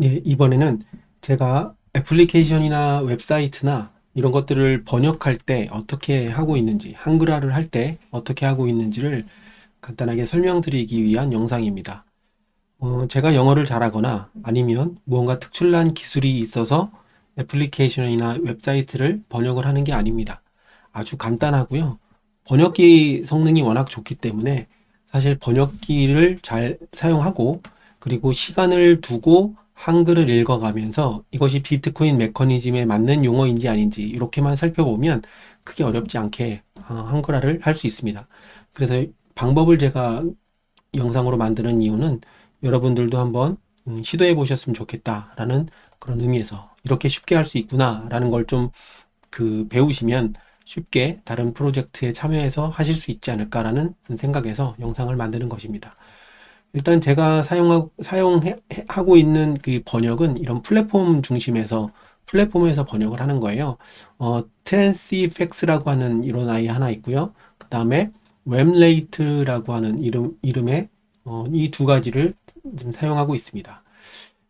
예, 이번에는 제가 애플리케이션이나 웹사이트나 이런 것들을 번역할 때 어떻게 하고 있는지, 한글화를 할 때 어떻게 하고 있는지를 간단하게 설명드리기 위한 영상입니다. 제가 영어를 잘하거나 아니면 무언가 특출난 기술이 있어서 애플리케이션이나 웹사이트를 번역을 하는 게 아닙니다. 아주 간단하고요. 번역기 성능이 워낙 좋기 때문에 사실 번역기를 잘 사용하고 그리고 시간을 두고 한글을 읽어가면서 이것이 비트코인 메커니즘에 맞는 용어인지 아닌지 이렇게만 살펴보면 크게 어렵지 않게 한글화를 할 수 있습니다. 그래서 방법을 제가 영상으로 만드는 이유는 여러분들도 한번 시도해 보셨으면 좋겠다라는 그런 의미에서 이렇게 쉽게 할 수 있구나라는 걸 좀 배우시면 쉽게 다른 프로젝트에 참여해서 하실 수 있지 않을까라는 생각에서 영상을 만드는 것입니다. 일단 제가 사용하고 있는 그 번역은 이런 플랫폼에서 번역을 하는 거예요. 트랜시팩스라고 하는 이런 아이 하나 있고요. 그 다음에 웹레이트라고 하는 이름의 이 두 가지를 지금 사용하고 있습니다.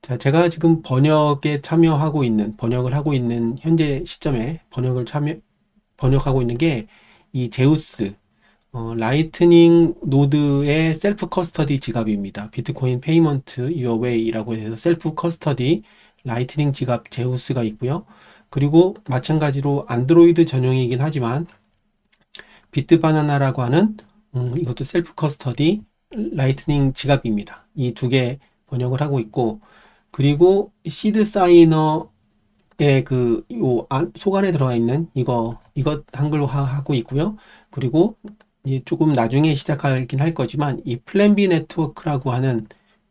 자, 제가 지금 번역을 하고 있는 현재 시점에 번역하고 있는 게 이 제우스, 라이트닝 노드의 셀프 커스터디 지갑입니다. 비트코인 페이먼트 유어 웨이라고 해서 셀프 커스터디 라이트닝 지갑 제우스가 있고요. 그리고 마찬가지로 안드로이드 전용이긴 하지만 비트 바나나라고 하는 이것도 셀프 커스터디 라이트닝 지갑입니다. 이 두 개 번역을 하고 있고 그리고 시드 사이너의 속 안에 들어가 있는 이것 한글화 하고 있고요. 그리고 이제 조금 나중에 시작하긴 할 거지만 이 플랜 B 네트워크라고 하는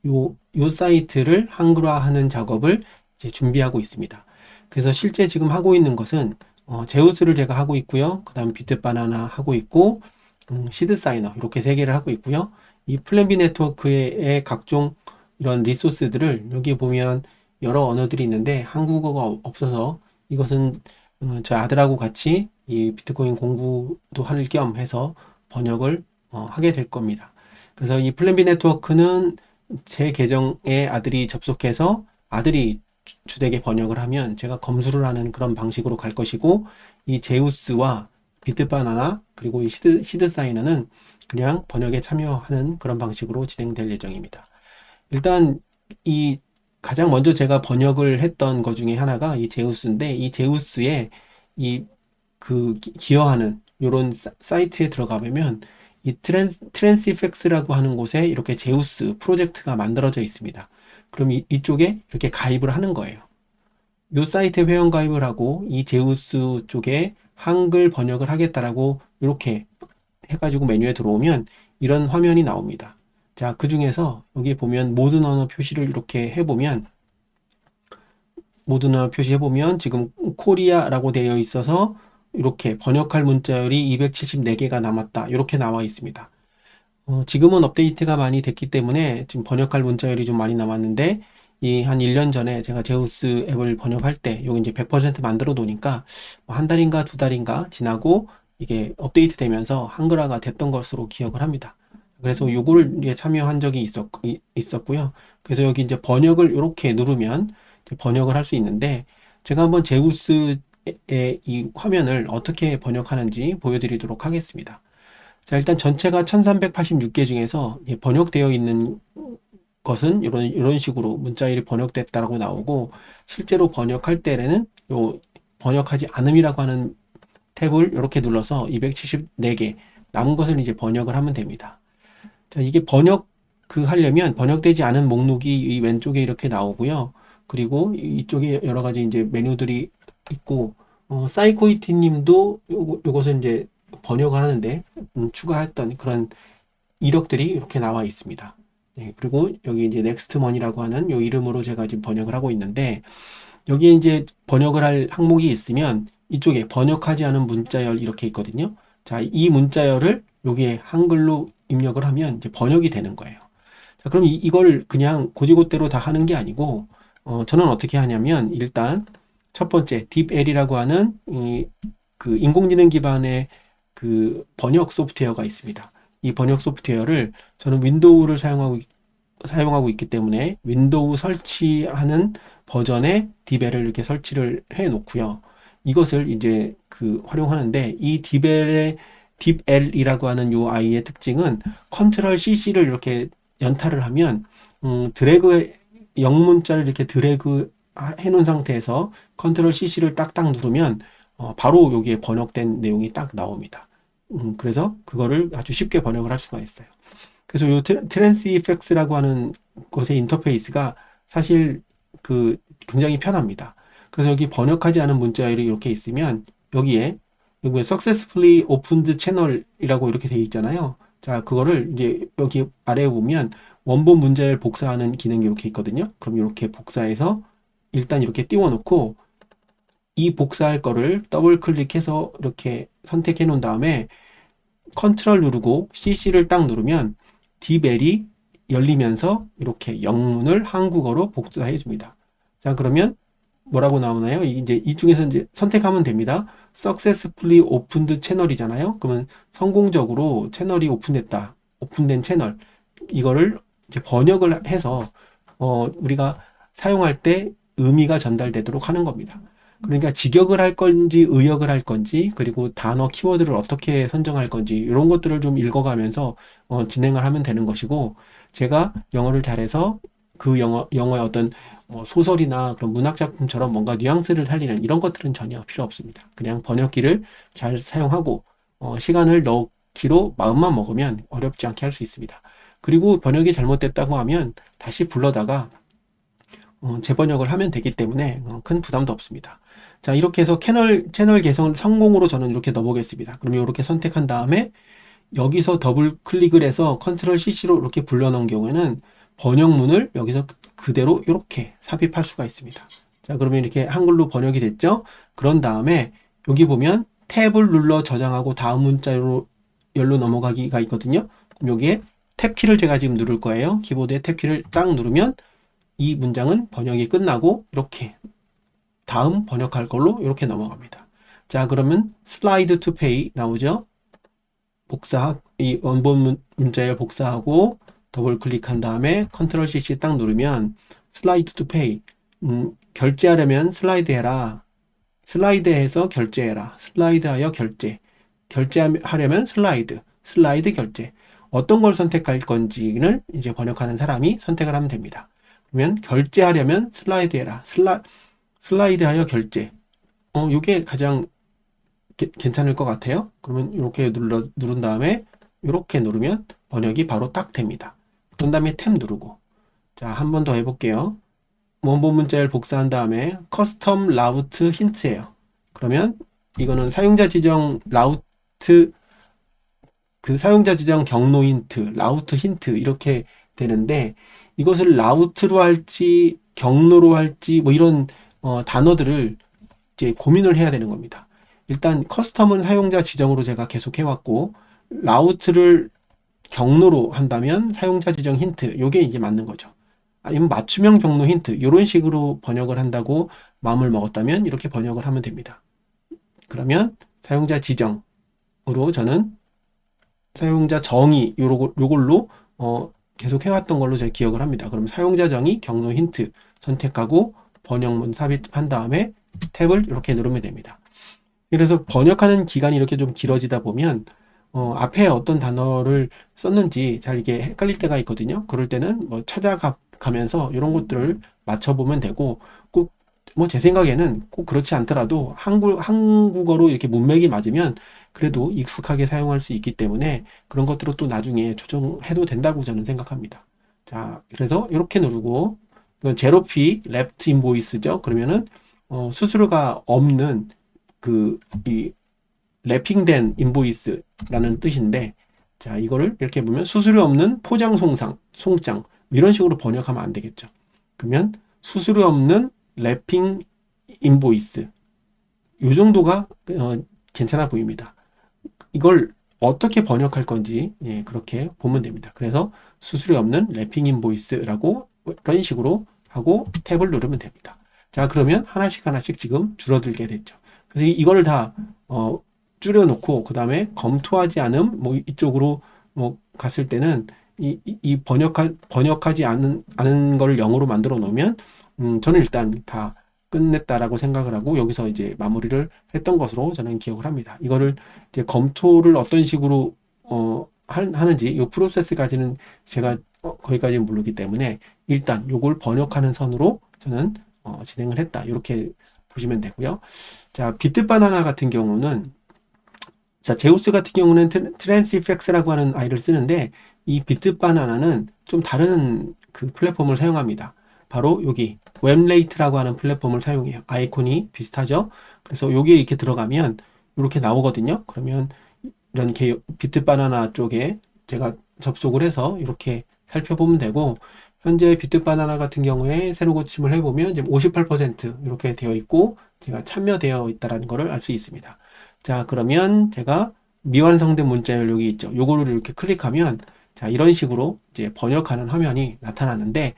요 사이트를 한글화하는 작업을 이제 준비하고 있습니다. 그래서 실제 지금 하고 있는 것은 제우스를 제가 하고 있고요. 그 다음 비트 바나나 하고 있고 시드 사이너 이렇게 세 개를 하고 있고요. 이 플랜 B 네트워크의 각종 이런 리소스들을 여기 보면 여러 언어들이 있는데 한국어가 없어서 이것은 저 아들하고 같이 이 비트코인 공부도 할 겸 해서 번역을 하게 될 겁니다. 그래서 이 플랜 B 네트워크는 제 계정에 아들이 접속해서 아들이 주되게 번역을 하면 제가 검수를 하는 그런 방식으로 갈 것이고 이 제우스와 비트바나나 그리고 이 시드 사이너는 그냥 번역에 참여하는 그런 방식으로 진행될 예정입니다. 일단 이 가장 먼저 제가 번역을 했던 것 중에 하나가 이 제우스인데 이 제우스에 이 기여하는 이런 사이트에 들어가 보면 이 트랜시팩스라고 하는 곳에 이렇게 제우스 프로젝트가 만들어져 있습니다. 그럼 이쪽에 이렇게 가입을 하는 거예요. 이 사이트에 회원 가입을 하고 이 제우스 쪽에 한글 번역을 하겠다라고 이렇게 해가지고 메뉴에 들어오면 이런 화면이 나옵니다. 자, 그 중에서 여기 보면 모든 언어 표시를 이렇게 해보면 모든 언어 표시해보면 지금 코리아라고 되어 있어서 이렇게 번역할 문자열이 274개가 남았다. 이렇게 나와 있습니다. 지금은 업데이트가 많이 됐기 때문에 지금 번역할 문자열이 좀 많이 남았는데 이 한 1년 전에 제가 제우스 앱을 번역할 때 여기 이제 100% 만들어 놓으니까 한 달인가 두 달인가 지나고 이게 업데이트 되면서 한글화가 됐던 것으로 기억을 합니다. 그래서 요거를 이제 참여한 적이 있었고요. 그래서 여기 이제 번역을 이렇게 누르면 이제 번역을 할 수 있는데 제가 한번 제우스의 이 화면을 어떻게 번역하는지 보여드리도록 하겠습니다. 자, 일단 전체가 1386개 중에서 번역되어 있는 것은 이런 식으로 문자일이 번역됐다라고 나오고 실제로 번역할 때에는 요 번역하지 않음이라고 하는 탭을 이렇게 눌러서 274개 남은 것을 이제 번역을 하면 됩니다. 자, 이게 하려면 번역되지 않은 목록이 이 왼쪽에 이렇게 나오고요. 그리고 이쪽에 여러 가지 이제 메뉴들이 있고, 사이코이티 님도 요것을 이제 번역을 하는데, 추가했던 그런 이력들이 이렇게 나와 있습니다. 네, 그리고 여기 이제 넥스트먼이라고 하는 요 이름으로 제가 지금 번역을 하고 있는데, 여기에 이제 번역을 할 항목이 있으면 이쪽에 번역하지 않은 문자열 이렇게 있거든요. 자, 이 문자열을 여기에 한글로 입력을 하면 이제 번역이 되는 거예요. 자, 그럼 이걸 그냥 고지고대로 다 하는 게 아니고, 저는 어떻게 하냐면, 일단, 첫 번째, 딥L이라고 하는, 인공지능 기반의 번역 소프트웨어가 있습니다. 이 번역 소프트웨어를 저는 윈도우를 사용하고 사용하고 있기 때문에 윈도우 설치하는 버전의 디벨을 이렇게 설치를 해 놓고요. 이것을 이제 활용하는데, 이 디벨의 딥L이라고 하는 요 아이의 특징은 컨트롤 CC를 이렇게 연타를 하면 드래그 영문자를 이렇게 드래그 해 놓은 상태에서 컨트롤 CC를 딱딱 누르면 바로 여기에 번역된 내용이 딱 나옵니다. 그래서 그거를 아주 쉽게 번역을 할 수가 있어요. 그래서 요 트랜스 이펙스라고 하는 것의 인터페이스가 사실 굉장히 편합니다. 그래서 여기 번역하지 않은 문자열이 이렇게 있으면 여기에 successfully opened channel이라고 이렇게 되어 있잖아요. 자, 그거를 이제 여기 아래에 보면 원본 문자열 복사하는 기능이 이렇게 있거든요. 그럼 이렇게 복사해서 일단 이렇게 띄워놓고 이 복사할 거를 더블 클릭해서 이렇게 선택해 놓은 다음에 컨트롤 누르고 CC를 딱 누르면 디벨이 열리면서 이렇게 영문을 한국어로 복사해 줍니다. 자, 그러면 뭐라고 나오나요? 이제 이 중에서 이제 선택하면 됩니다. successfully opened 채널이잖아요. 그러면 성공적으로 채널이 오픈됐다. 오픈된 채널. 이거를 이제 번역을 해서 우리가 사용할 때 의미가 전달되도록 하는 겁니다. 그러니까 직역을 할 건지 의역을 할 건지, 그리고 단어 키워드를 어떻게 선정할 건지 이런 것들을 좀 읽어가면서 진행을 하면 되는 것이고, 제가 영어를 잘해서 영어의 어떤 소설이나 그런 문학 작품처럼 뭔가 뉘앙스를 살리는 이런 것들은 전혀 필요 없습니다. 그냥 번역기를 잘 사용하고 시간을 넣기로 마음만 먹으면 어렵지 않게 할 수 있습니다. 그리고 번역이 잘못됐다고 하면 다시 불러다가 재번역을 하면 되기 때문에 큰 부담도 없습니다. 자, 이렇게 해서 채널 개성을 성공으로 저는 이렇게 넣어보겠습니다. 그러면 이렇게 선택한 다음에 여기서 더블 클릭을 해서 컨트롤 CC로 이렇게 불러놓은 경우에는 번역문을 여기서 그대로 이렇게 삽입할 수가 있습니다. 자, 그러면 이렇게 한글로 번역이 됐죠? 그런 다음에 여기 보면 탭을 눌러 저장하고 다음 문자로 열로 넘어가기가 있거든요. 그럼 여기에 탭키를 제가 지금 누를 거예요. 키보드에 탭키를 딱 누르면 이 문장은 번역이 끝나고 이렇게 다음 번역할 걸로 이렇게 넘어갑니다. 자, 그러면 슬라이드 투 페이 나오죠? 이 원본 문자에 복사하고 더블 클릭한 다음에 컨트롤 CC 딱 누르면 슬라이드 투 페이, 결제하려면 슬라이드 해라, 슬라이드해서 결제해라, 슬라이드하여 결제하려면 슬라이드 결제. 어떤 걸 선택할 건지를 이제 번역하는 사람이 선택을 하면 됩니다. 그러면 결제하려면 슬라이드 해라, 슬라이드하여 결제. 이게 가장 괜찮을 것 같아요. 그러면 이렇게 누른 다음에 이렇게 누르면 번역이 바로 딱 됩니다. 그런 다음에 탭 누르고, 자, 한 번 더 해볼게요. 원본 문자를 복사한 다음에 커스텀 라우트 힌트예요. 그러면 이거는 사용자 지정 라우트, 사용자 지정 경로 힌트, 라우트 힌트 이렇게 되는데, 이것을 라우트로 할지 경로로 할지 뭐 이런 단어들을 이제 고민을 해야 되는 겁니다. 일단 커스텀은 사용자 지정으로 제가 계속 해왔고, 라우트를 경로로 한다면 사용자 지정 힌트, 요게 이제 맞는 거죠. 아니면 맞춤형 경로 힌트, 이런 식으로 번역을 한다고 마음을 먹었다면 이렇게 번역을 하면 됩니다. 그러면 사용자 지정으로 저는 사용자 정의 요걸로 계속 해왔던 걸로 제가 기억을 합니다. 그럼 사용자 정의 경로 힌트 선택하고 번역문 삽입한 다음에 탭을 이렇게 누르면 됩니다. 그래서 번역하는 기간이 이렇게 좀 길어지다 보면 앞에 어떤 단어를 썼는지 잘 이게 헷갈릴 때가 있거든요. 그럴 때는 뭐 찾아가면서 이런 것들을 맞춰보면 되고, 꼭 뭐 제 생각에는 꼭 그렇지 않더라도 한국어로 이렇게 문맥이 맞으면 그래도 익숙하게 사용할 수 있기 때문에 그런 것들을 또 나중에 조정해도 된다고 저는 생각합니다. 자, 그래서 이렇게 누르고, 이건 제로피 랩트 인보이스죠. 그러면은 수수료가 없는 이 랩핑된 인보이스라는 뜻인데, 자, 이거를 이렇게 보면 수수료 없는 포장 송장 이런 식으로 번역하면 안 되겠죠. 그러면 수수료 없는 랩핑 인보이스, 이 정도가 괜찮아 보입니다. 이걸 어떻게 번역할 건지 그렇게 보면 됩니다. 그래서 수수료 없는 랩핑 인보이스라고 이런 식으로 하고 탭을 누르면 됩니다. 자, 그러면 하나씩 지금 줄어들게 됐죠. 그래서 이거를 다 줄여놓고 그 다음에 검토하지 않음 뭐 이쪽으로 뭐 갔을 때는 이 번역하지 않은 거를 영어로 만들어 놓으면, 저는 일단 다 끝냈다라고 생각을 하고 여기서 이제 마무리를 했던 것으로 저는 기억을 합니다. 이거를 이제 검토를 어떤 식으로 하는지 이 프로세스까지는 제가 거기까지는 모르기 때문에 일단 요걸 번역하는 선으로 저는 진행을 했다. 이렇게 보시면 되고요. 자, 비트바나나 같은 경우는, 자, 제우스 같은 경우는 트랜스이펙스라고 하는 아이를 쓰는데 이 비트바나나는 좀 다른 그 플랫폼을 사용합니다. 바로 여기 웹레이트라고 하는 플랫폼을 사용해요. 아이콘이 비슷하죠? 그래서 여기에 이렇게 들어가면 이렇게 나오거든요. 그러면 이런 비트바나나 쪽에 제가 접속을 해서 이렇게 살펴보면 되고, 현재 비트바나나 같은 경우에 새로 고침을 해보면 지금 58% 이렇게 되어 있고 제가 참여되어 있다는 것을 알 수 있습니다. 자, 그러면 제가 미완성된 문자열 여기 있죠. 요거를 이렇게 클릭하면 자, 이런 식으로 이제 번역하는 화면이 나타나는데,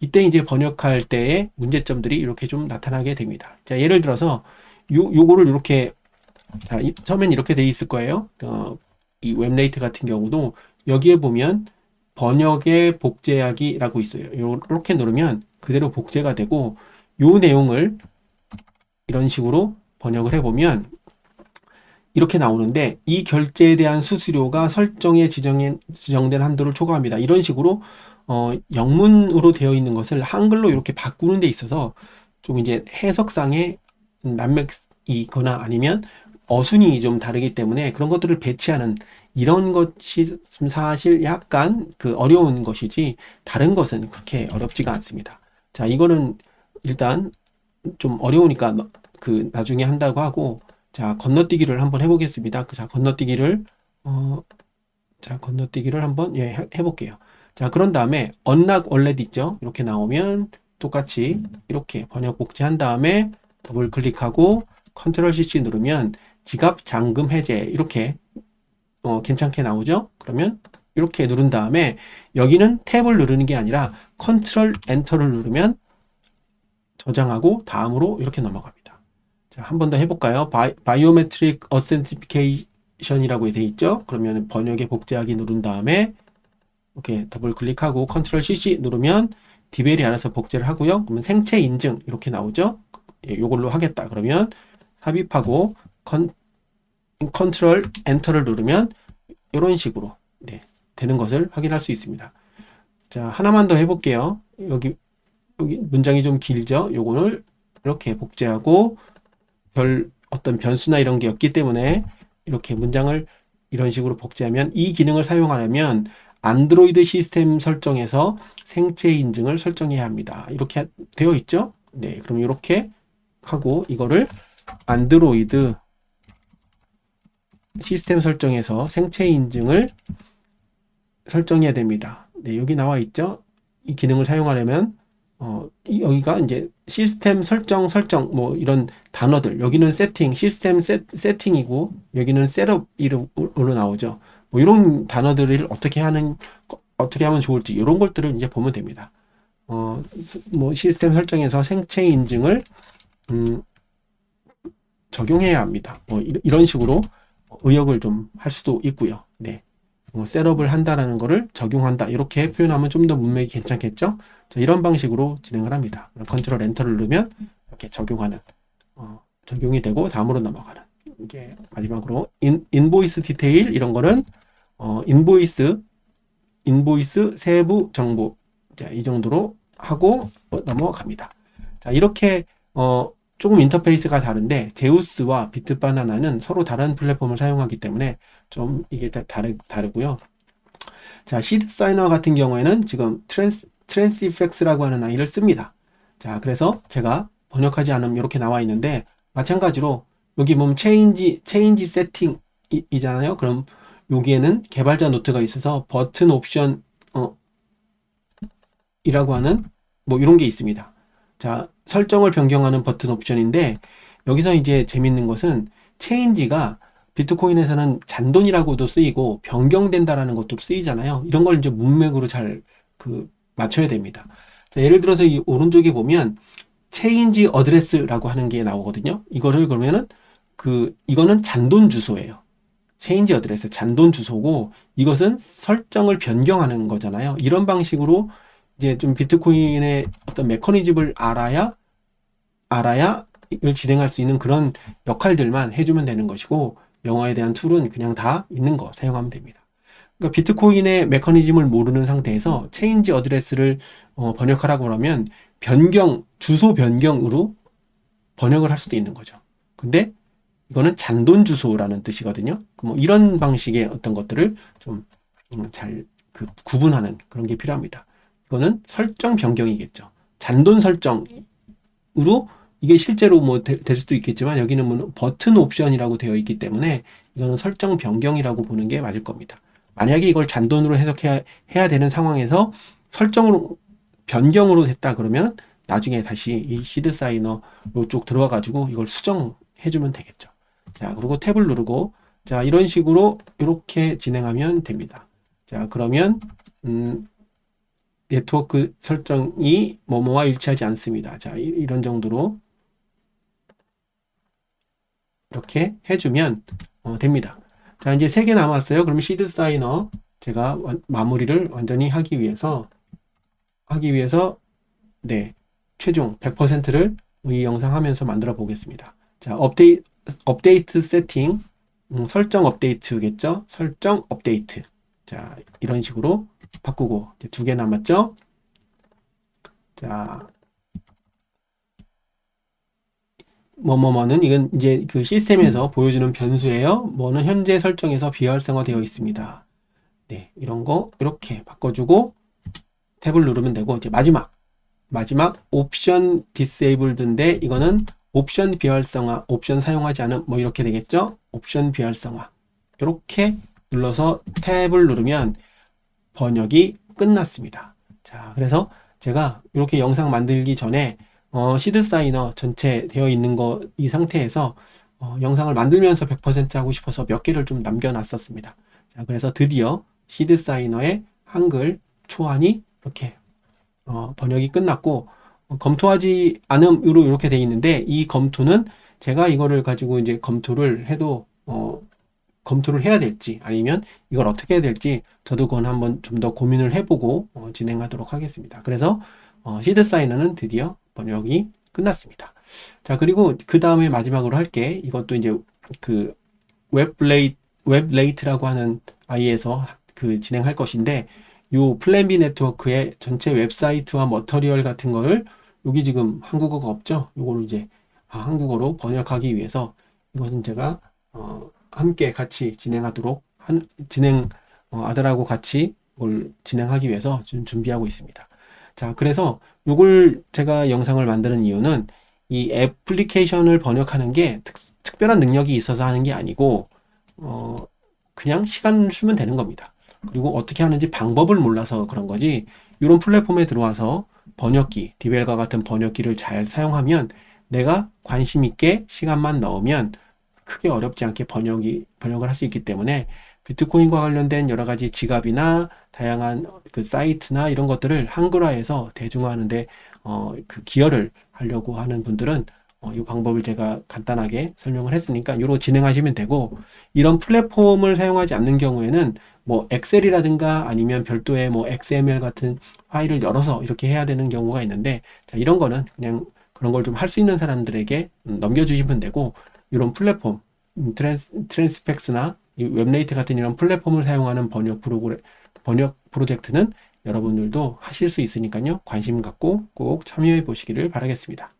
이때 이제 번역할 때의 문제점들이 이렇게 좀 나타나게 됩니다. 자, 예를 들어서 요거를 이렇게, 자, 처음엔 이렇게 돼 있을 거예요. 이 웹레이트 같은 경우도 여기에 보면 번역의 복제하기라고 있어요. 이렇게 누르면 그대로 복제가 되고, 요 내용을 이런 식으로 번역을 해보면 이렇게 나오는데, 이 결제에 대한 수수료가 설정에 지정된 한도를 초과합니다. 이런 식으로 영문으로 되어 있는 것을 한글로 이렇게 바꾸는 데 있어서 좀 이제 해석상의 난맥이거나 아니면 어순이 좀 다르기 때문에 그런 것들을 배치하는 이런 것이 사실 약간 그 어려운 것이지 다른 것은 그렇게 어렵지가 않습니다. 자, 이거는 일단 좀 어려우니까 그 나중에 한다고 하고, 자, 건너뛰기를 한번 해보겠습니다. 자, 건너뛰기를 한번 해볼게요. 자, 그런 다음에 unlock already 있죠? 이렇게 나오면 똑같이 이렇게 번역 복제한 다음에 더블 클릭하고 컨트롤 CC 누르면 지갑 잠금 해제 이렇게 괜찮게 나오죠? 그러면 이렇게 누른 다음에 여기는 탭을 누르는 게 아니라 컨트롤 엔터를 누르면 저장하고 다음으로 이렇게 넘어갑니다. 자, 한 번 더 해볼까요? 바이오메트릭 어센티피케이션이라고 되어 있죠? 그러면 번역에 복제하기 누른 다음에 이렇게 더블 클릭하고 컨트롤 CC 누르면 디벨이 알아서 복제를 하고요. 그러면 생체 인증 이렇게 나오죠? 예, 이걸로 하겠다. 그러면 삽입하고 컨트롤 엔터를 누르면 이런 식으로 되는 것을 확인할 수 있습니다. 자, 하나만 더 해볼게요. 여기 문장이 좀 길죠? 요거를 이렇게 복제하고 어떤 변수나 이런 게 없기 때문에 이렇게 문장을 이런 식으로 복제하면, 이 기능을 사용하려면 안드로이드 시스템 설정에서 생체 인증을 설정해야 합니다. 이렇게 되어 있죠? 네, 그럼 이렇게 하고 이거를 안드로이드 시스템 설정에서 생체 인증을 설정해야 됩니다. 네, 여기 나와 있죠? 이 기능을 사용하려면 여기가 이제 시스템 설정 뭐 이런 단어들, 여기는 세팅, 시스템 세팅이고 여기는 셋업 이름으로 나오죠. 뭐 이런 단어들을 어떻게 하면 좋을지 이런 것들을 이제 보면 됩니다. 뭐 시스템 설정에서 생체 인증을 적용해야 합니다. 뭐 이런 식으로 의역을 좀 할 수도 있고요. 네. 셋업을 한다라는 거를 적용한다 이렇게 표현하면 좀 더 문맥이 괜찮겠죠? 자, 이런 방식으로 진행을 합니다. 컨트롤 엔터를 누르면 이렇게 적용이 되고 다음으로 넘어가는, 이게 마지막으로 인보이스 디테일 이런 거는 인보이스 세부 정보, 자, 이 정도로 하고 넘어갑니다. 자, 이렇게 조금 인터페이스가 다른데 제우스와 비트바나나는 서로 다른 플랫폼을 사용하기 때문에 좀 이게 다르고요. 자, 시드 사이너 같은 경우에는 지금 트랜스이펙스라고 하는 아이를 씁니다. 자, 그래서 제가 번역하지 않으면 이렇게 나와 있는데, 마찬가지로 여기 보면 체인지 세팅 이잖아요. 그럼 여기에는 개발자 노트가 있어서 버튼 옵션 이라고 하는 뭐 이런 게 있습니다. 자, 설정을 변경하는 버튼 옵션인데, 여기서 이제 재밌는 것은 체인지가 비트코인에서는 잔돈이라고도 쓰이고 변경된다라는 것도 쓰이잖아요. 이런 걸 이제 문맥으로 잘 맞춰야 됩니다. 자, 예를 들어서 이 오른쪽에 보면 체인지 어드레스라고 하는 게 나오거든요. 이거를 그러면은 이거는 잔돈 주소예요. change address, 잔돈 주소고 이것은 설정을 변경하는 거잖아요. 이런 방식으로 이제 좀 비트코인의 어떤 메커니즘을 알아야 이걸 진행할 수 있는 그런 역할들만 해주면 되는 것이고 영어에 대한 툴은 그냥 다 있는 거 사용하면 됩니다. 그러니까 비트코인의 메커니즘을 모르는 상태에서 체인지 어드레스를 번역하라고 그러면 주소 변경으로 번역을 할 수도 있는 거죠. 근데 이거는 잔돈 주소라는 뜻이거든요. 뭐 이런 방식의 어떤 것들을 좀 잘 구분하는 그런 게 필요합니다. 이거는 설정 변경이겠죠. 잔돈 설정으로 이게 실제로 뭐 될 수도 있겠지만 여기는 뭐 버튼 옵션이라고 되어 있기 때문에 이거는 설정 변경이라고 보는 게 맞을 겁니다. 만약에 이걸 잔돈으로 해석해야 되는 상황에서 설정으로 변경으로 됐다 그러면 나중에 다시 이 시드 사이너 이쪽 들어와 가지고 이걸 수정해 주면 되겠죠. 자, 그리고 탭을 누르고 자, 이런 식으로 이렇게 진행하면 됩니다. 자, 그러면 네트워크 설정이 뭐뭐와 일치하지 않습니다. 자, 이런 정도로 이렇게 해주면 됩니다. 자, 이제 3개 남았어요. 그럼 시드 사이너 제가 마무리를 완전히 하기 위해서 네, 최종 100%를 이 영상 하면서 만들어 보겠습니다. 자, 업데이트 세팅, 설정 업데이트겠죠? 설정 업데이트. 자, 이런 식으로 바꾸고, 2개 남았죠? 자, 뭐뭐뭐는 이건 이제 그 시스템에서 보여주는 변수예요. 뭐는 현재 설정에서 비활성화 되어 있습니다. 네, 이런 거 이렇게 바꿔주고 탭을 누르면 되고, 이제 마지막 옵션 디세이블드인데 이거는 옵션 비활성화, 옵션 사용하지 않음 뭐 이렇게 되겠죠? 옵션 비활성화 이렇게 눌러서 탭을 누르면 번역이 끝났습니다. 자, 그래서 제가 이렇게 영상 만들기 전에 시드 사이너 전체 되어 있는 거 이 상태에서 영상을 만들면서 100% 하고 싶어서 몇 개를 좀 남겨놨었습니다. 자, 그래서 드디어 시드 사이너의 한글 초안이 이렇게 번역이 끝났고 검토하지 않음으로 이렇게 되어 있는데 이 검토는 제가 이거를 가지고 이제 검토를 해도 검토를 해야 될지 아니면 이걸 어떻게 해야 될지 저도 그건 한번 좀 더 고민을 해보고 진행하도록 하겠습니다. 그래서 시드 사이너는 드디어 번역이 끝났습니다. 자, 그리고 그 다음에 마지막으로 할게 이것도 이제 그 웹레이트라고 하는 아이에서 그 진행할 것인데 요 플랜 B 네트워크의 전체 웹사이트와 머터리얼 같은 거를 여기 지금 한국어가 없죠? 요거를 이제 한국어로 번역하기 위해서 이것은 제가 함께 같이 아들하고 같이 이걸 진행하기 위해서 지금 준비하고 있습니다. 자, 그래서 요걸 제가 영상을 만드는 이유는 이 애플리케이션을 번역하는 게 특별한 능력이 있어서 하는 게 아니고 그냥 시간 쓰면 되는 겁니다. 그리고 어떻게 하는지 방법을 몰라서 그런 거지 이런 플랫폼에 들어와서 번역기, 디벨과 같은 번역기를 잘 사용하면 내가 관심 있게 시간만 넣으면 크게 어렵지 않게 번역을 할 수 있기 때문에 비트코인과 관련된 여러 가지 지갑이나 다양한 그 사이트나 이런 것들을 한글화해서 대중화하는데 그 기여를 하려고 하는 분들은 이 방법을 제가 간단하게 설명을 했으니까 이로 진행하시면 되고 이런 플랫폼을 사용하지 않는 경우에는 뭐 엑셀이라든가 아니면 별도의 뭐 XML 같은 파일을 열어서 이렇게 해야 되는 경우가 있는데 자, 이런 거는 그냥 그런 걸 좀 할 수 있는 사람들에게 넘겨주시면 되고 이런 플랫폼 트랜스펙스나 웹레이트 같은 이런 플랫폼을 사용하는 번역 프로젝트는 여러분들도 하실 수 있으니까요. 관심 갖고 꼭 참여해 보시기를 바라겠습니다.